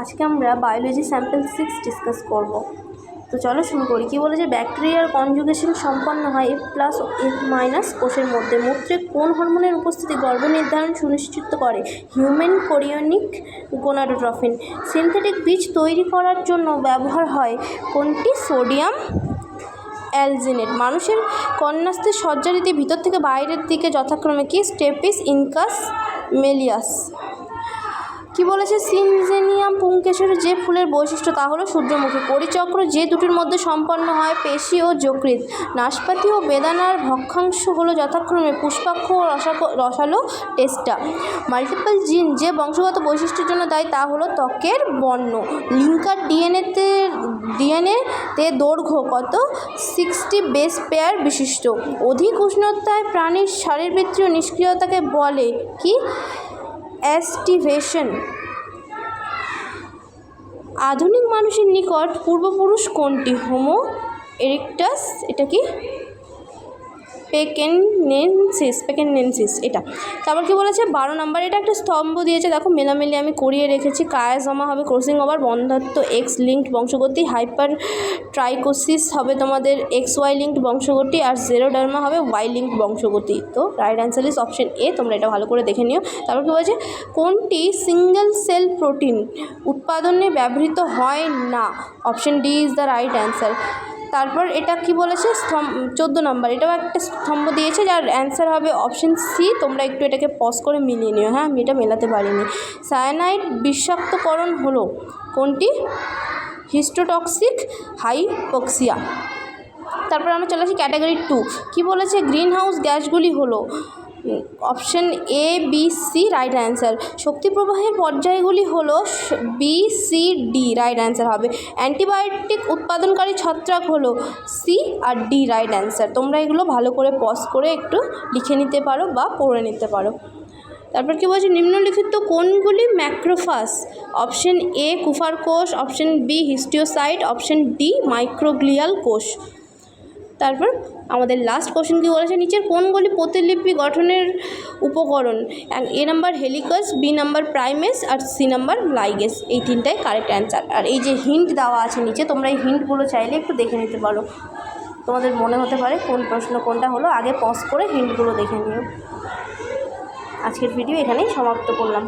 আজকে আমরা biology sample 6 discuss করব। তো চলো শুরু করি। কি বলে যে ব্যাকটেরিয়ার কনজুগেশন সম্পন্ন হয় F+F- কোষের মধ্যে। মূত্রে কোন হরমোনের উপস্থিতি গর্ভনির্ধারণ সুনিশ্চিত করে? Human chorionic gonadotrophin. সিনথেটিক বীজ তৈরি করার জন্য ব্যবহার হয় কোনটি? Sodium alginate. মানুষের কন্যাস্থের সজ্জারীতি ভিতর থেকে বাইরের দিকে যথাক্রমে কি? Stapes, incus, malleus. কি বলেছে? সিনজেনিয়াম পুংকেশরের যে ফুলের বৈশিষ্ট্য তা হলো সূর্যমুখী। পরিচক্র যে দুটির মধ্যে সম্পন্ন হয়? পেশি ও যকৃৎ। নাশপাতি ও বেদানার ভক্ষাংশ হলো যথাক্রমে পুষ্পাক্ষ ও রসালো টেস্টা। মাল্টিপল জিন যে বংশগত বৈশিষ্ট্যের জন্য দায়ী তা হলো ত্বকের বর্ণ। লিঙ্কার ডিএনএতে দৈর্ঘ্য কত? 60 বেস পেয়ার বিশিষ্ট। অধিক উষ্ণতায় প্রাণীর শারীরবৃত্তীয় নিষ্ক্রিয়তাকে বলে কি? অ্যাস্টিভেশন। আধুনিক মানুষের নিকট পূর্বপুরুষ কোনটি? Homo erectus. এটা কি? পেকেননেন্সিস এটা। তারপর কি বলেছে? 12 নম্বর। এটা একটা স্তম্ভ দিয়েছে, দেখো মেলামেলি আমি করিয়ে রেখেছি। কায়াজমা হবে ক্রসিং ওভার, বন্ধ্যাত্ব এক্স লিঙ্কড বংশগতি, হাইপার ট্রাইকোসিস হবে তোমাদের XY লিঙ্কড বংশগতি, আর জেরোডার্মা হবে Y লিঙ্কড বংশগতি। তো right answer is option A. তোমরা এটা ভালো করে দেখে নিও। তারপর কি বলেছে? কোনটি সিঙ্গেল সেল প্রোটিন উৎপাদনে ব্যবহৃত হয় না? Option D is the right answer. তারপর এটা কি বলেছে? 14 নম্বর। এটাও একটা স্তম্ভ দিয়েছে যার অ্যান্সার হবে অপশন সি। তোমরা একটু এটাকে পজ করে মিলিয়ে নিও। হ্যাঁ, আমি এটা মেলাতে পারিনি। সায়ানাইড বিষাক্তকরণ হলো কোনটি? হিস্টোটক্সিক হাইপোক্সিয়া। তারপর আমরা চলে আসি ক্যাটাগরি 2। কি বলেছে? গ্রিন হাউস গ্যাসগুলি হলো option A B C right answer. শক্তি প্রবাহের পর্যায়গুলি হলো B C D right answer হবে। অ্যান্টিবায়োটিক উৎপাদনকারী ছত্রাক হলো সি আর ডি রাইট অ্যান্সার। তোমরা এগুলো ভালো করে পজ করে একটু লিখে নিতে পারো বা পড়ে নিতে পারো। তারপর কি বলছে? নিম্নলিখিত কোনগুলি ম্যাক্রোফাজ? অপশন এ কুফার কোষ, option B histiocyte, option D microglial কোষ। তারপর আমাদের লাস্ট কোশ্চেন কি বলেছে? নিচের কোনগুলি প্রতিলিপি গঠনের উপকরণ? এ নাম্বার হেলিকাস, বি নাম্বার প্রাইমেস, আর সি নাম্বার লাইগেস। এই তিনটাই কারেক্ট অ্যান্সার। আর এই যে হিন্ট দেওয়া আছে নিচে, তোমরা এই হিন্টগুলো চাইলে একটু দেখে নিতে পারো। তোমাদের মনে হতে পারে কোন প্রশ্ন কোনটা হলো। আগে পজ করে হিন্টগুলো দেখে নিও। আজকের ভিডিও এখানেই সমাপ্ত করলাম।